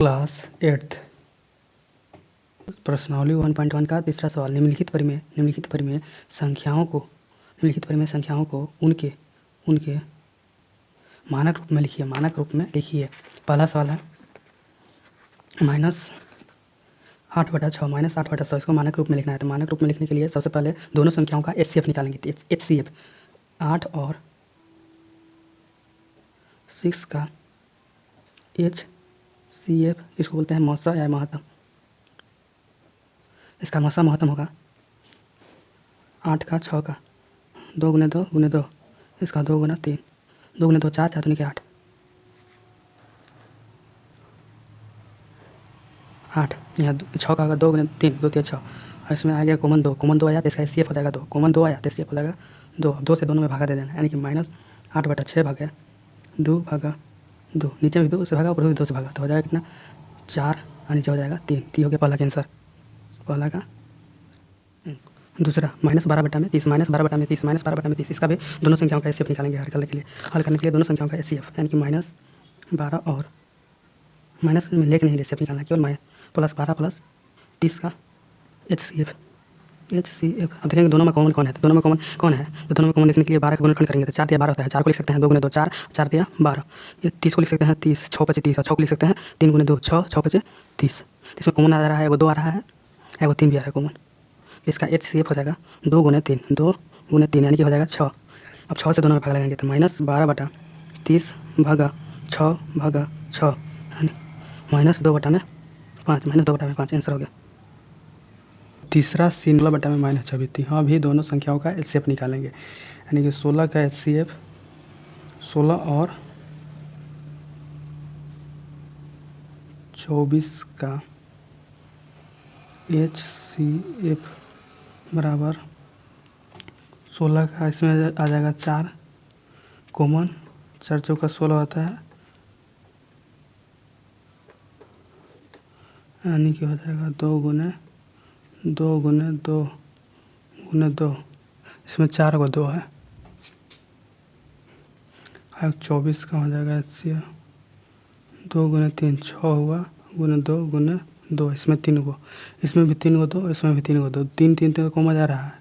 Class 8th प्रश्नावली 1.1 का तीसरा सवाल। निम्नलिखित परिमेय संख्याओं को उनके मानक रूप में लिखिए। पहला सवाल है -8/6 इसको मानक रूप में लिखना है। तो मानक रूप में लिखने के लिए सबसे पहले दोनों संख्याओं का HCF निकालेंगे। HCF 8 और 6 का HCF इसको बोलते हैं मौसा या महत्तम। इसका मौसा महत्तम होगा 8 का 6 का 2 × 2 × 2, इसका 2 × 3, 2 × 2 4, 4 × 8 8। यहाँ 6 का 2 × 3 2 3 6 और इसमें आ गया कॉमन 2 आया तो इसका HCF हो जाएगा 2। कॉमन 2 आया तो HCF हो जाएगा 2। 2 से दोनों में भागा दे देना, यानी कि -8/6 भागा 2/2। नीचे भी 2 से भागा, ऊपर भी 2 से भागा, तो हो जाएगा कितना 4 और नीचे हो जाएगा 3। तो हो गया पहला का आंसर, पहला का। दूसरा -12/30 इसका भी दोनों संख्याओं का HCF निकालेंगे हल करने के लिए दोनों संख्याओं का HCF, यानी कि -12 और माइनस में लेके नहीं HCF निकालना, केवल +12 + 30 का HCF। अब देखेंगे दोनों में कॉमन कौन है। तो दोनों में कॉमन लिखने के लिए 12 का गुणनखंड करेंगे तो 4 दिया 12 होता है। 4 को लिख सकते हैं 2 × 2 4, 4 दिया 12। ये 30 को लिख सकते हैं 30, 6 × 5 30 और 6 को लिख सकते हैं 3 × 2 6, 6 × 5 30। इसमें कॉमन आ रहा है, एगो 2 आ रहा है, एगो 3 भी आ रहा है कॉमन। इसका HCF हो जाएगा 2 × 3 यानी कि हो जाएगा 6। अब 6 से दोनों में भाग लगाएंगे तो -12/30 भागा 6/6 यानी -2/5 आंसर हो गया। तीसरा 16/-24। हाँ, अभी दोनों संख्याओं का HCF निकालेंगे, यानी कि 16 का HCF 16 और 24 का HCF बराबर 16 का इसमें आ जाएगा 4 कॉमन, 4 चौका 16 होता है, यानी कि हो जाएगा 2 × 2 इसमें 4 को 2 है। अब 24 का हो जाएगा HCF 2 × 3 6 हुआ, × 2 × 2 इसमें 3 को, इसमें भी 3 को 2, इसमें भी 3 को 2, 3 3 तो कॉमन जा रहा है,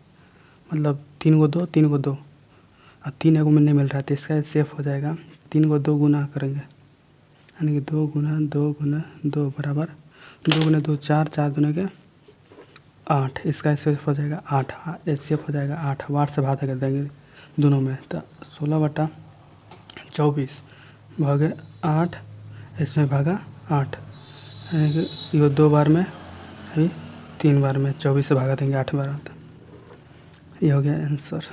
मतलब 3 को 2 3 को 2 और 3 एगो में नहीं मिल रहा है। तो इसका HCF हो जाएगा 3 को 2 गुना करेंगे, यानी कि 2 × 2 × 2 बराबर 2 × 2 4, 4 दूने के 8। इसका HCF हो जाएगा 8, HCF हो जाएगा 8। 8 से भाग कर देंगे दोनों में, तो 16/24 भागे 8, इसमें भागा 8, यानी कि ये 2 बार में, अभी 3 बार में 24 से भागा देंगे 8 बार। ये हो गया आंसर।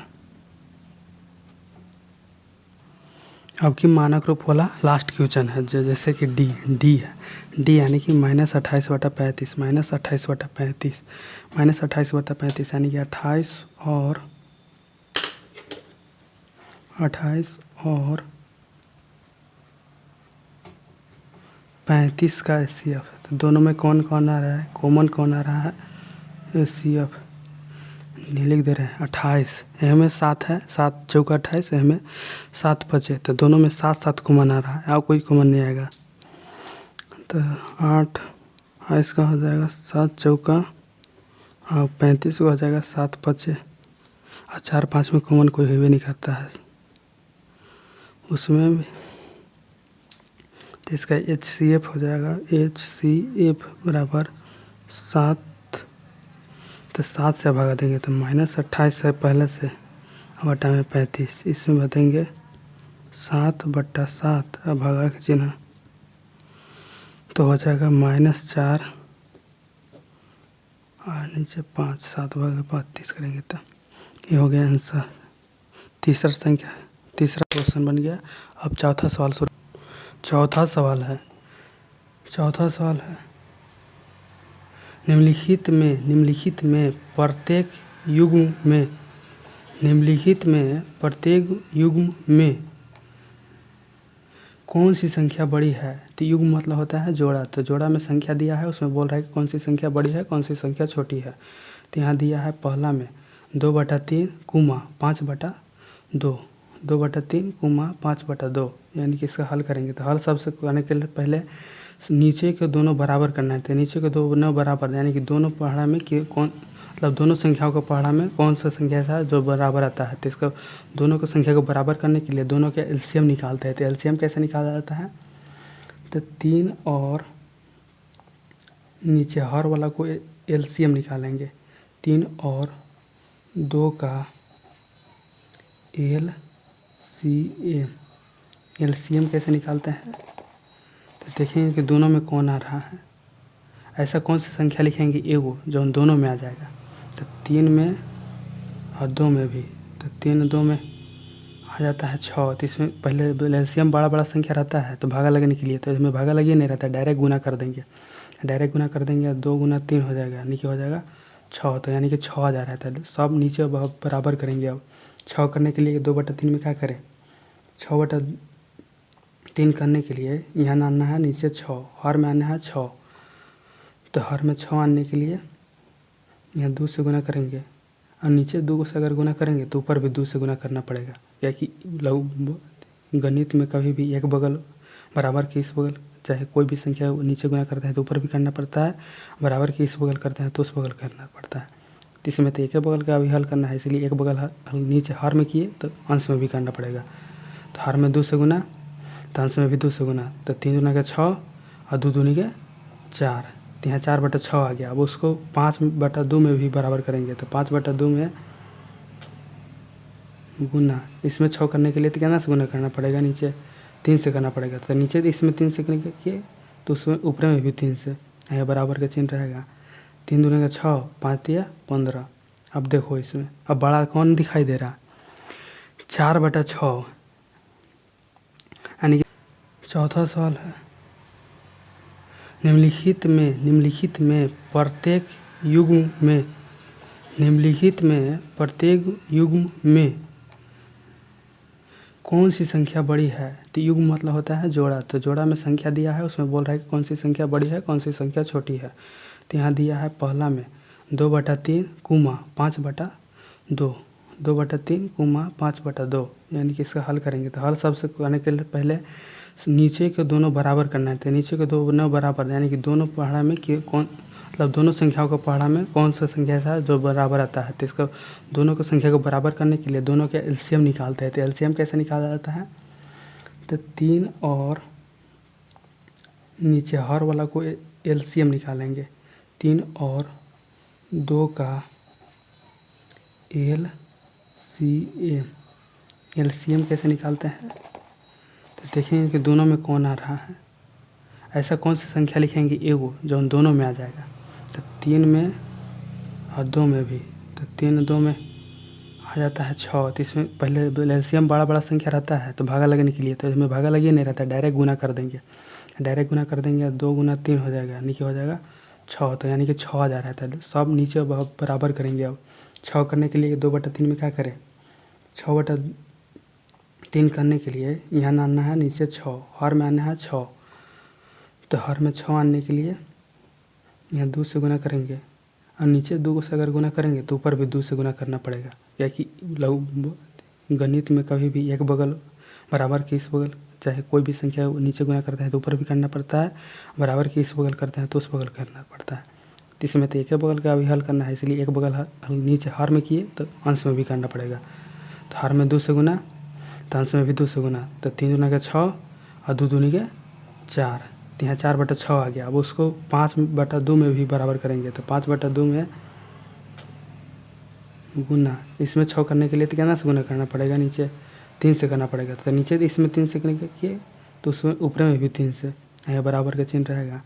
अब की मानक रूप वाला लास्ट क्वेश्चन है, जैसे कि डी है, डी यानी कि -28/35 -28/35 यानी कि 28 और 35 का HCF। तो दोनों में कौन कौन आ रहा है, कॉमन कौन आ रहा है, HCF नहीं लिख दे रहे हैं। 28 में 7 है, 7 चौका 28, में 7 बचे, तो दोनों में 7 7 कॉमन आ रहा है, और कोई कॉमन नहीं आएगा। तो 8 इसका हो जाएगा 7 चौका और 35 को हो जाएगा 7 बचे, और 4 5 में कॉमन कोई हुए नहीं करता है उसमें भी। तो इसका HCF हो जाएगा HCF बराबर 7। तो 7 से भागा देंगे तो -28 है पहले से, बटा में 35, इसमें भरेंगे 7/7 अब भागा के चिन्ह, तो हो जाएगा -4 और नीचे 5, 7 भागे 35 करेंगे तो ये हो गया आंसर। तीसरा क्वेश्चन बन गया। अब चौथा सवाल है निम्नलिखित में प्रत्येक युग्म में कौन सी संख्या बड़ी है। तो युग्म मतलब होता है जोड़ा, तो जोड़ा में संख्या दिया है, उसमें बोल रहा है कि कौन सी संख्या बड़ी है, कौन सी संख्या छोटी है। तो यहाँ दिया है पहला में 2/3 गुमा 5/2, 2/3 गुमा 5/2, यानी कि इसका हल करेंगे। तो हल सबसे करने के लिए पहले नीचे के दोनों बराबर करना है। तो नीचे के दोनों बराबर यानी कि दोनों पहाड़ा में कौन मतलब दोनों संख्याओं का पहाड़ा में कौन सा संख्या ऐसा है जो बराबर आता है। तो इसका दोनों को संख्या को बराबर करने के लिए दोनों के एलसीएम निकालते हैं। तो एलसीएम कैसे निकाला जाता है, तो 3 और नीचे हर वाला को एलसीएम निकालेंगे। 3 और 2 का एलसीएम। एलसीएम कैसे निकालते हैं, तो देखेंगे कि दोनों में कौन आ रहा है। ऐसा कौन सी संख्या लिखेंगे एगो जो उन दोनों में आ जाएगा। तो 3 में और 2 में भी, तो 3 2 में आ जाता है 6। तो इसमें पहले एलसीएम बड़ा बड़ा संख्या रहता है तो भागा लगने के लिए, तो इसमें भागा लगे नहीं रहता, डायरेक्ट गुना कर देंगे। डायरेक्ट गुना कर देंगे 2 गुना 3 हो जाएगा, यानी कि हो जाएगा 6। तो यानी कि 6 आ जा रहा था। सब नीचे बराबर करेंगे। अब 6 करने के लिए 2/3 में क्या करें, 6/3 करने के लिए यहाँ आना है नीचे 6, हर में आना है 6। तो हर में 6 आने के लिए यहाँ 2 से गुना करेंगे, और नीचे 2 से अगर गुना करेंगे तो ऊपर भी 2 से गुना करना पड़ेगा। क्या कि गणित में कभी भी एक बगल बराबर के इस बगल, चाहे कोई भी संख्या नीचे गुना करते हैं तो ऊपर भी करना पड़ता है, बराबर के इस बगल करते हैं तो उस बगल करना बड़ता है। तो इसमें तो एक ही बगल का भी हल करना है, इसलिए एक बगल नीचे हर में किए तो अंश में भी करना पड़ेगा। तो हर में 2 से गुना, तो अंश में भी 2 से गुना। तो 3 दूनी के 6 और 2 दूनी के 4। तो यहाँ 4/6 आ गया। अब उसको 5/2 में भी बराबर करेंगे। तो 5/2 में गुना, इसमें 6 करने के लिए तो कितना से गुना करना पड़ेगा, नीचे 3 से करना पड़ेगा। तो नीचे इसमें 3 से करने के तो उसमें ऊपर में भी 3 से, यहाँ बराबर का चिन्ह रहेगा। 3 दूनी का 6, 5 तिया 15। अब देखो इसमें अब बड़ा कौन दिखाई दे रहा, 4/6। यानी कि चौथा सवाल है, निम्नलिखित में प्रत्येक युग्म में कौन सी संख्या बड़ी है। तो युग्म मतलब होता है जोड़ा। तो जोड़ा में संख्या दिया है, उसमें बोल रहा है कि कौन सी संख्या बड़ी है कौन सी संख्या छोटी है। तो यहाँ दिया है पहला में 2/3 कुमा 5/2, 2/3 कुमा 5/2, यानी कि इसका हल करेंगे। तो हल सबसे करने के लिए पहले नीचे के दोनों बराबर करना है। तो नीचे के दोनों बराबर यानी कि दोनों पहाड़ा में कौन मतलब दोनों संख्याओं का पहाड़ा में कौन सा संख्या ऐसा है जो बराबर आता है। तो इसका दोनों को संख्या को बराबर करने के लिए दोनों के एलसीएम निकालते हैं। तो एलसीएम कैसे निकाला जाता है, तो 3 और नीचे हर वाला को एलसीएम निकालेंगे। 3 और 2 का एलसीएम। एलसीएम कैसे निकालते हैं, तो देखेंगे कि दोनों में कौन आ रहा है। ऐसा कौन सी संख्या लिखेंगे एगो जो उन दोनों में आ जाएगा। तो 3 में और 2 में भी, तो 3 2 में आ जाता है 6। तो इसमें पहले एलसीएम बड़ा बड़ा संख्या रहता है तो भागा लगने के लिए, तो इसमें भागा लगे नहीं रहता, डायरेक्ट गुना कर देंगे। डायरेक्ट गुना कर देंगे 2 गुना 3 हो जाएगा, यानी कि हो जाएगा 6। तो यानी कि 6 आ जा रहा था। सब नीचे बराबर करेंगे। अब 6 करने के लिए 2/3 में क्या करें, 6/3 करने के लिए यहाँ आना है नीचे 6, हर में आना है 6। तो हर में 6 आने के लिए यहाँ 2 से गुना करेंगे, और नीचे 2 से अगर गुना करेंगे तो ऊपर भी 2 से गुना करना पड़ेगा। क्या कि गणित में कभी भी एक बगल बराबर के इस बगल, चाहे कोई भी संख्या नीचे गुना करते हैं तो ऊपर भी करना पड़ता है, बराबर के इस बगल करते हैं तो उस बगल करना पड़ता है। तो इसमें तो एक ही बगल का भी हल करना है, इसलिए एक बगल नीचे हर में किए तो अंश में भी करना पड़ेगा। तो हर में 2 से गुना, तो अंश में भी 2 से गुना। तो 3 दूनी के 6 और 2 दूनी के 4। तो यहाँ 4/6 आ गया। अब उसको 5/2 में भी बराबर करेंगे। तो 5/2 में गुना, इसमें 6 करने के लिए तो कितना से गुना करना पड़ेगा, नीचे 3 से करना पड़ेगा। तो नीचे इसमें 3 से करने किए तो उसमें ऊपर में भी 3 से, यहाँ बराबर का चिन्ह रहेगा।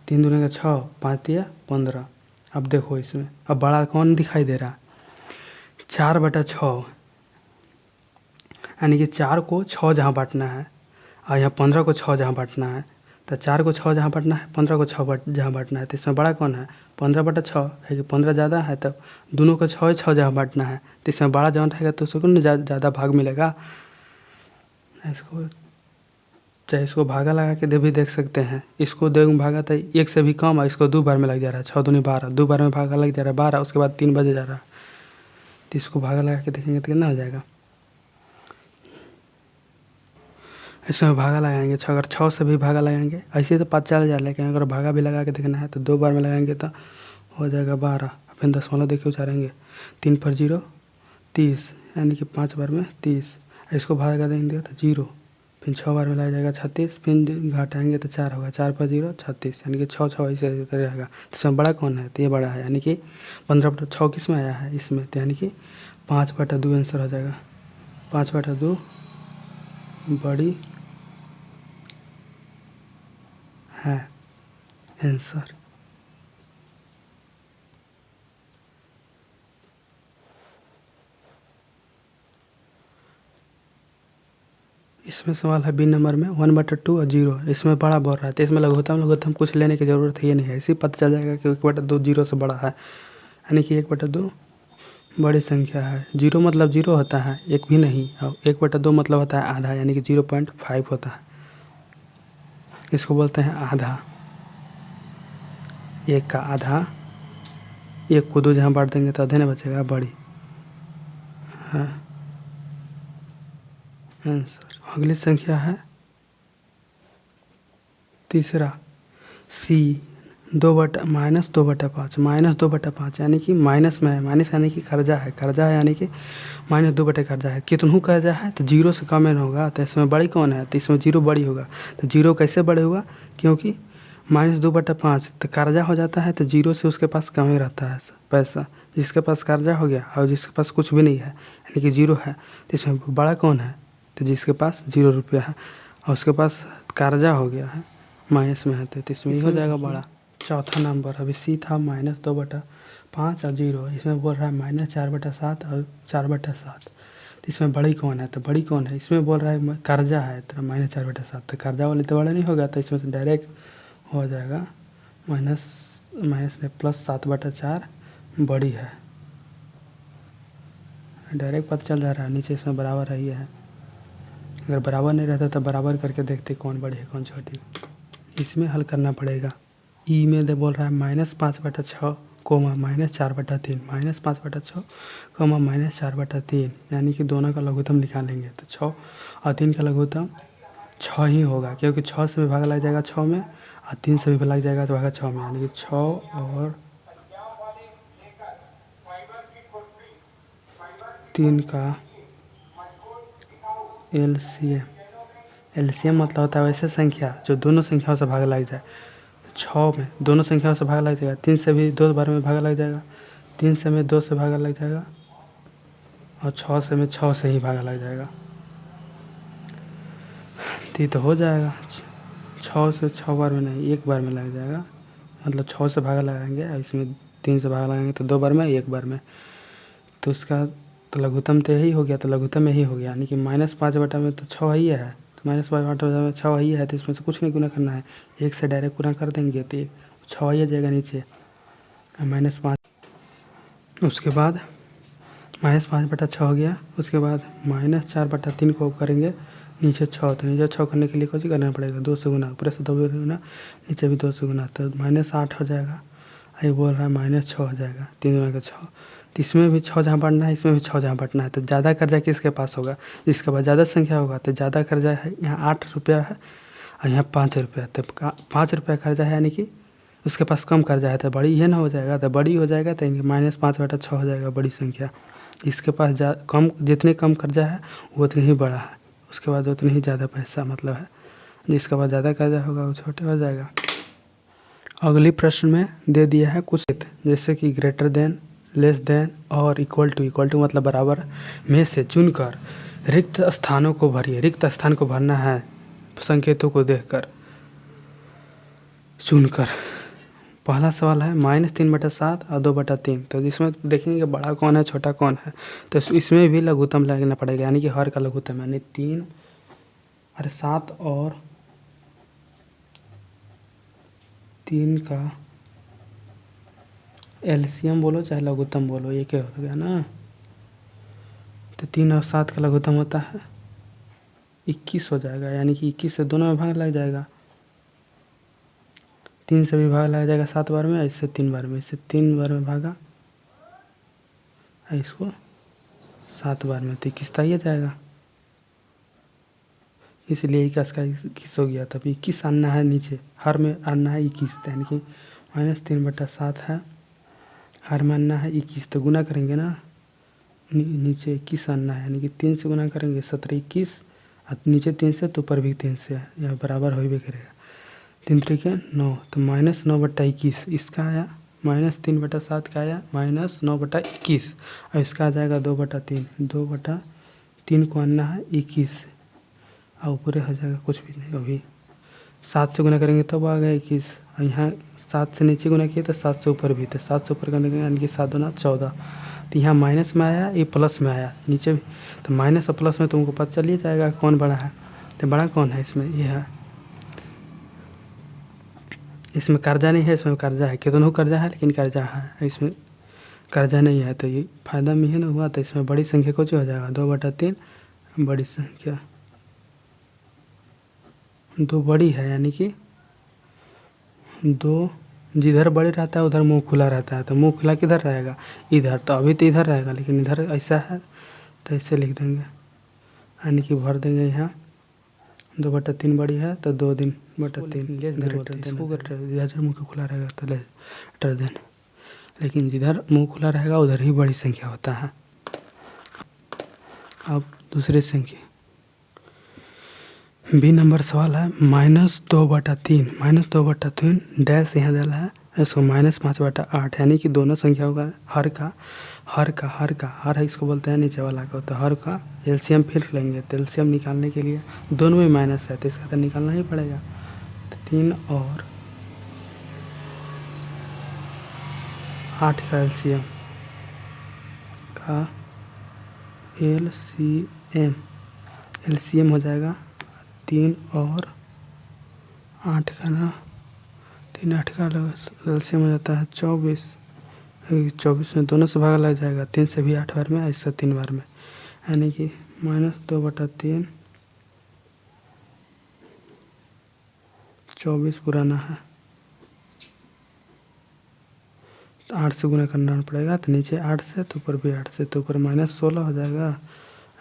3 दूनी का 6, 5 तिया 15। अब देखो इसमें अब बड़ा कौन दिखाई दे रहा, 4/6। यानी कि 4 को 6 जहाँ बांटना है और यहाँ 15 को 6 जहाँ बांटना है। तो 4 को 6 जहाँ बांटना है, 15 को 6 जहाँ बांटना है। तो इसमें बड़ा कौन है, 15/6 है कि 15 ज़्यादा है, तब दोनों को 6 जहाँ बांटना है। तो इसमें बड़ा जहाँ रहेगा तो उसको न ज़्यादा भाग मिलेगा। इसको चाहे इसको भागा लगा के भी देख सकते हैं। इसको 2 भागा तो 1 से भी कम है, इसको 2 बार में लग जा रहा है, 6 दूनी 12, 2 बार में भागा लग जा रहा है 12, उसके बाद 3 बजे जा रहा है। तो इसको भागा लगा के देखेंगे तो कितना हो जाएगा, इसमें भागा लगाएंगे छः, अगर 6 से भी भागा लगाएंगे ऐसे तो पता चल जाए, लेकिन अगर भागा भी लगा के देखना है तो 2 बार में लगाएंगे तो हो जाएगा 12। फिर दशमलव देखिए उचारेंगे, 3 पर 0 30, यानी कि 5 बार में 30। इसको भागा देंगे तो 0, फिर 6 बार में लग जाएगा 36, फिर घटाएंगे तो 4 होगा, 4 पर 0 36, यानी कि 6 ऐसे रहेगा। तो इसमें बड़ा कौन है, तो ये बड़ा है, यानी कि 15/6 किस में आया है, इसमें, तो यानी कि 5/2 आंसर हो जाएगा। 5/2 बड़ी है आंसर। इसमें सवाल है बी नंबर में 1/2 और 0, इसमें बड़ा बोल रहा है, तो इसमें लघुत्तम कुछ लेने की ज़रूरत ही नहीं है, इसी पता चल जाएगा कि 1/2 0 से बड़ा है, यानी कि 1/2 बड़ी संख्या है। 0 मतलब 0 होता है, एक भी नहीं, और 1/2 मतलब होता है आधा, यानी कि 0.5 होता है, इसको बोलते हैं आधा। 1 का आधा, 1 को 2 जहाँ बांट देंगे तो आधे ना बचेगा, बड़ी है आंसर। अगली संख्या है तीसरा सी, -2/5, -2/5 यानी कि माइनस में है, माइनस यानी कि कर्जा है, कर्जा है यानी कि -2 कर्जा है। कितनों कर्जा है, तो 0 से कम नहीं होगा, तो इसमें बड़ी कौन है, तो इसमें 0 बड़ी होगा। तो 0 कैसे बड़े हुआ, क्योंकि -2/5 तो कर्जा हो जाता है, तो 0 से उसके पास कम ही रहता है पैसा। जिसके पास कर्जा हो गया और जिसके पास कुछ भी नहीं है, यानी कि 0 है, तो इसमें बड़ा कौन है, तो जिसके पास 0 रुपया है और उसके पास कर्जा हो गया है, माइनस में है, तो इसमें ही हो जाएगा बड़ा। चौथा नंबर अभी सी था -2/5 और 0, इसमें बोल रहा है -4/7 और 4/7, तो इसमें बड़ी कौन है, तो बड़ी कौन है, इसमें बोल रहा है कर्जा है, तो -4/7, तो कर्जा वाले तो बड़ा नहीं होगा, तो इसमें से डायरेक्ट हो जाएगा माइनस माइनस में +7/4 बड़ी है, डायरेक्ट पता चल जा रहा है। नीचे इसमें बराबर है, ये है, अगर बराबर नहीं रहता तो बराबर करके देखते कौन बड़ी है कौन छोटी, इसमें हल करना पड़ेगा। ई में दे बोल रहा है -5/6 कोमा -4/3, -5/6 कोमा -4/3, यानी कि दोनों का लघुत्तम निकालेंगे तो 6 और 3 का लघुत्तम 6 ही होगा, क्योंकि 6 से भी भाग लग जाएगा 6 में और 3 से भी लग जाएगा तो भागा 6 में, यानी कि 6 और 3 का एलसीएम मतलब होता है वैसे संख्या जो दोनों संख्याओं से भाग लग जाए। 6 में दोनों संख्याओं से भाग लग जाएगा, 3 से भी 2 बार में भाग लग जाएगा, 3 से में 2 से भागा लग जाएगा और 6 से में 6 से ही भागा लग जाएगा, तो हो जाएगा 6 से 6 बार में नहीं, 1 बार में लग जाएगा, मतलब 6 से भागा लगाएंगे और इसमें 3 से भागा लगाएंगे तो 2 बार में 1 बार में, तो उसका तो लघुत्तम तो यही हो गया, तो लघुत्तम यही हो गया, यानी कि -5 में तो 6 ही है, तो -5 में 6 ही है, तो इसमें से कुछ नहीं गुना करना है, 1 से डायरेक्ट गुना कर देंगे तो 6 ही आ जाएगा नीचे -5। उसके बाद -5/6 हो गया, उसके बाद -4/3 को करेंगे नीचे 6, तो नीचे 6 करने के लिए कुछ करना पड़ेगा, 2 से गुना, ऊपर से 2 गुना, नीचे भी 2 से गुना, तो -8 हो जाएगा। ये बोल रहा है -6 हो जाएगा, 3 गुना का 6, तो इसमें भी 6 जहाँ बांटना है, इसमें भी 6 जहाँ बांटना है, तो ज़्यादा कर्जा किसके पास होगा, जिसके पास ज़्यादा संख्या होगा, तो ज़्यादा कर्जा है यहाँ 8 रुपया है और यहाँ 5 रुपया, तो 5 रुपया कर्जा है, यानी कि उसके पास कम कर्जा है, तो बड़ी ये ना हो जाएगा, तो बड़ी हो जाएगा, तो -5/6 हो जाएगा बड़ी संख्या। इसके पास कम, जितने कम कर्जा है वो उतनी ही बड़ा है, उसके बाद उतनी ही ज़्यादा पैसा मतलब है, जिसके पास ज़्यादा कर्जा होगा वो छोटे हो जाएगा। अगली प्रश्न में दे दिया है कुछ, जैसे कि ग्रेटर देन, लेस देन और इक्वल टू मतलब बराबर में से चुनकर रिक्त स्थानों को भरिए। रिक्त स्थान को भरना है संकेतों को देखकर चुनकर। पहला सवाल है -3/7 और 2/3, तो इसमें देखेंगे बड़ा कौन है छोटा कौन है, तो इसमें भी लघुत्तम लगना पड़ेगा, यानी कि हर का लघुत्तम, यानी 7 और 3 का एलसीएम बोलो चाहे लघुत्तम बोलो, ये क्या हो गया ना, तो 3 और 7 का लघुत्तम होता है 21 हो जाएगा, यानी कि 21 से दोनों में भाग लग जाएगा, 3 से भी भाग लग जाएगा 7 बार में, इससे 3 बार में, इससे 3 बार में भागा, इसको 7 बार में, तो 21 तो ही जाएगा। इसलिए 21 का 21 हो गया। तब 21 आना है नीचे, हर में आना है 21, यानी कि -3/7 है, हर में आना है 21, तो गुना करेंगे ना, नीचे 21 आना है, यानी कि 3 से गुना करेंगे 17 21, और नीचे 3 से तो ऊपर भी 3 से है, यह बराबर हो भी करेगा। 3 त्रिके 9, तो -9/21 इसका आया, -3/7 का आया -9/21, और इसका आ जाएगा 2/3, 2/3 को आना है 21, और ऊपर हो जाएगा कुछ भी नहीं। अभी 7 से गुना करेंगे तब आ गया 21, और यहाँ 7 से नीचे गुना किए तो 7 से ऊपर भी, तो 7 से ऊपर करने यानी कि 7 दूना 14, तो यहाँ माइनस में आया, ये प्लस में आया नीचे भी, तो माइनस और प्लस में तुमको पता चल ही जाएगा कौन बड़ा है। तो बड़ा कौन है इसमें, ये है, इसमें कर्जा नहीं है, इसमें कर्जा है, कि दोनों कर्जा है लेकिन कर्जा है, इसमें कर्जा नहीं है, तो ये फायदा में है ना हुआ। तो इसमें बड़ी संख्या कुछ हो जाएगा 2/3, बड़ी संख्या 2 बड़ी है, यानी कि 2, जिधर बड़े रहता है उधर मुंह खुला रहता है, तो मुंह खुला किधर रहेगा, इधर, तो अभी तो इधर रहेगा, लेकिन इधर ऐसा है तो ऐसे लिख देंगे, यानी कि भर देंगे यहाँ 2/3 बड़ी है तो 2/3 जिधर मुँह खुला रहेगा तो लेटर देन, लेकिन जिधर मुंह खुला रहेगा उधर ही बड़ी संख्या होता है। अब दूसरी संख्या बी नंबर सवाल है -2/3 डैश यहाँ डाला है, इसको -5/8, यानी कि दोनों संख्याओं का हर है, इसको बोलते हैं नीचे वाला को, तो हर का एलसीएम फिर लेंगे, तो एलसीएम निकालने के लिए दोनों में माइनस है तो इसका तो निकालना ही पड़ेगा। तो 3 और 8 का एलसीएम हो जाएगा 3 और 8 का ना, 3 8 का एलसीएम हो जाता है 24, 24 में दोनों से भागा लग जाएगा, 3 से भी 8 बार में, ऐसा 3 बार में, यानी कि -2/3 24 पुराना है, तो 8 से गुना करना पड़ेगा, तो नीचे 8 से तो ऊपर भी 8 से, तो ऊपर -16 हो जाएगा,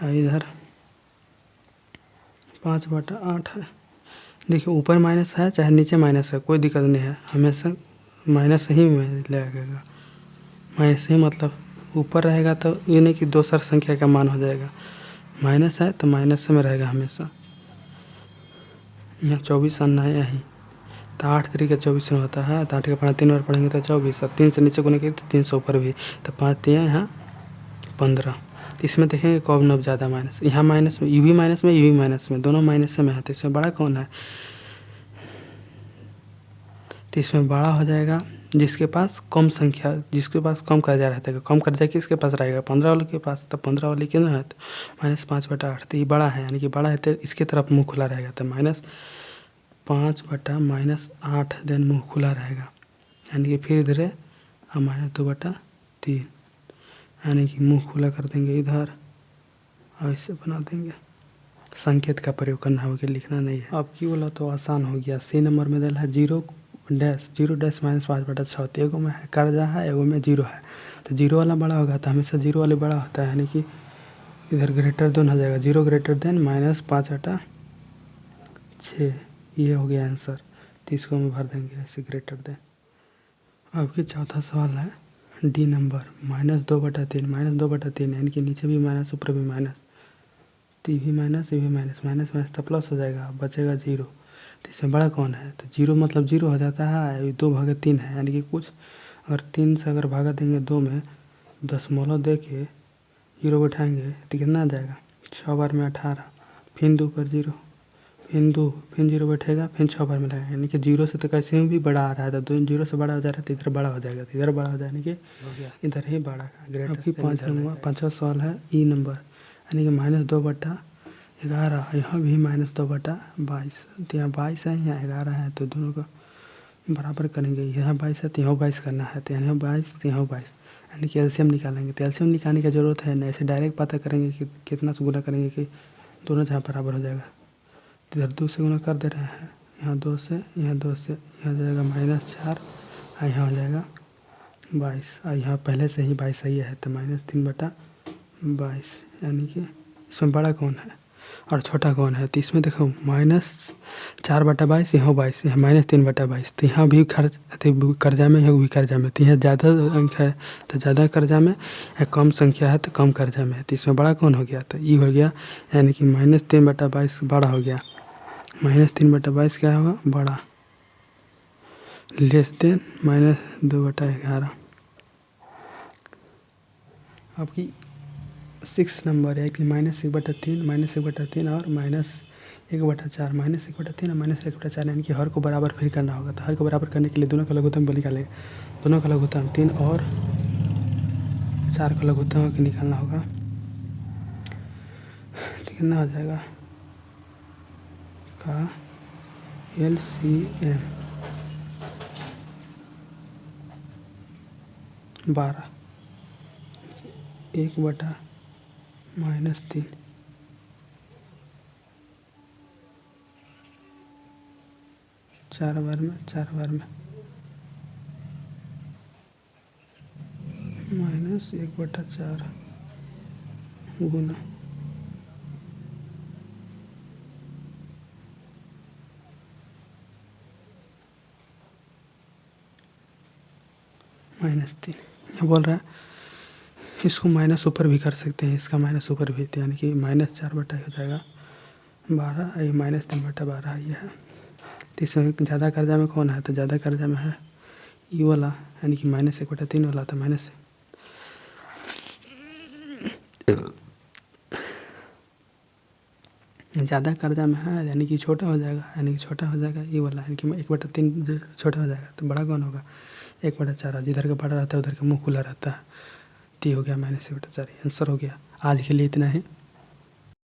इधर 5/8 है। देखिए ऊपर माइनस है चाहे नीचे माइनस है कोई दिक्कत नहीं है, हमेशा माइनस ही में लगेगा, माइनस ही मतलब ऊपर रहेगा, तो ये नहीं कि दूसरा संख्या का मान हो जाएगा, माइनस है तो माइनस में रहेगा हमेशा। यहाँ 24 आना है यहीं, तो 8 3 का 24 में होता है, तो 8 का पढ़ा 3 बार पढ़ेंगे तो 24, और 3 से नीचे गुना किए तो 300 ऊपर भी, तो 5 3 यहाँ 15। इसमें देखेंगे कौन नब ज़्यादा माइनस, यहाँ माइनस में, यू भी माइनस में दोनों माइनस में है, तो इसमें बड़ा कौन है, तो इसमें बड़ा हो जाएगा जिसके पास कम संख्या, जिसके पास कम कर्जा रहता है, कम कर्जा किसके पास रहेगा 15 वाले के पास, तो 15 वाले कितना है तो -5/8, तो ये बड़ा है, यानी कि बड़ा है तो इसके तरफ मुँह खुला रहेगा, तो -5/-8 देन मुँह खुला रहेगा, यानी कि फिर इधर और -2/3, यानी कि मुँह खुला कर देंगे इधर और इसे बना देंगे। संकेत का प्रयोग करना होगा, लिखना नहीं है। अब क्यों बोला तो आसान हो गया। सी नंबर में दिला है 0 डैश -5/6, तो एगो में है कर्जा है, एगो में 0 है, तो 0 वाला बड़ा होगा, तो हमेशा 0 वाले बड़ा होता है, यानी कि इधर ग्रेटर देन हो जाएगा, 0 ग्रेटर देन -5/6, ये हो गया आंसर, तो इसको हम भर देंगे ऐसे ग्रेटर देन। अब की चौथा सवाल है डी नंबर -2/3 यानी कि नीचे भी माइनस ऊपर भी माइनस, तो ये भी माइनस माइनस तो प्लस हो जाएगा, बचेगा 0, तो इसमें बड़ा कौन है, तो 0 मतलब 0 हो जाता है, 2/3 है, यानी कि कुछ अगर 3 से अगर भागा देंगे 2 में, दशमलव दे के 0 बैठाएंगे तो कितना आ जाएगा, 6 बार में 18, फिर 2 पर 0, फिर 2, फिर 0 बैठेगा, फिर 6 बार में लगेगा, यानी कि 0 से तो कैसे भी बड़ा आ रहा है, तो 0 से बड़ा हो जा रहा है तो इधर बड़ा हो जाएगा, तो इधर बड़ा हो जाए, यानी कि इधर ही बड़ा का ग्रेटर। अब की 5वां सवाल है ई नंबर, यानी कि -2/11, यहाँ भी -2/22, तो यहाँ 22 है, यहाँ 11 है, तो दोनों को बराबर करेंगे, यहाँ 22 है तो यहाँ 22 करना है, तो यहाँ 22 तो यहाँ 22, यानी कि एलसीएम निकालेंगे, तो एलसीएम निकालने की ज़रूरत है नहीं, ऐसे डायरेक्ट पता करेंगे कि कितना से गुना करेंगे कि दोनों जहाँ बराबर हो जाएगा, तो इधर 2 से गुना कर दे रहे हैं, यहाँ 2 से, यहाँ 2 से, यहाँ जाएगा -4, और यहाँ हो जाएगा 22, और यहाँ पहले से ही 22 सही है, तो -3/22, यानी कि इसमें बड़ा कौन है, और छोटा कौन है। तो इसमें देखो -4/22, यहाँ 22, यहाँ -3/22। तो यहाँ भी कर्जा में है, वो भी कर्जा में। तो यहाँ ज़्यादा अंक है तो ज़्यादा कर्जा में, या कम संख्या है तो कम कर्जा में है। तो इसमें बड़ा कौन हो गया, तो ये हो गया, यानी कि -3/22 बड़ा हो गया। -3/22 क्या होगा, बड़ा, लेस देन -2/11। आपकी 6 नंबर है कि -1/3 -1/3 और -1/4, -1/3 और -1/4, यानी कि हर को बराबर फिर करना होगा। तो हर को बराबर करने के लिए दोनों का लघुत्तम निकालेंगे। दोनों का लघुत्तम 3 और 4 का लघुत्तम निकालना होगा। कितना हो जाएगा का LCM 12, 1/-3, 4 बार में -1/4 गुना -3। यह बोल रहा है इसको माइनस ऊपर भी कर सकते हैं, इसका माइनस ऊपर भी, यानी कि -4/, हो जाएगा 12, ये -3/12 ये है। तो इसमें ज़्यादा कर्जा में कौन है, तो ज़्यादा कर्जा में है ये वाला, यानी कि -1/3 वाला था। ज़्यादा कर्जा में है, यानी कि छोटा हो जाएगा, ये वाला, यानी कि 1/3 छोटा हो जाएगा। तो बड़ा कौन होगा, 1/4। जिधर का बड़ा रहता है उधर का मुँह खुला रहता है। तो ये हो गया -1/4, आंसर हो गया। आज के लिए इतना ही।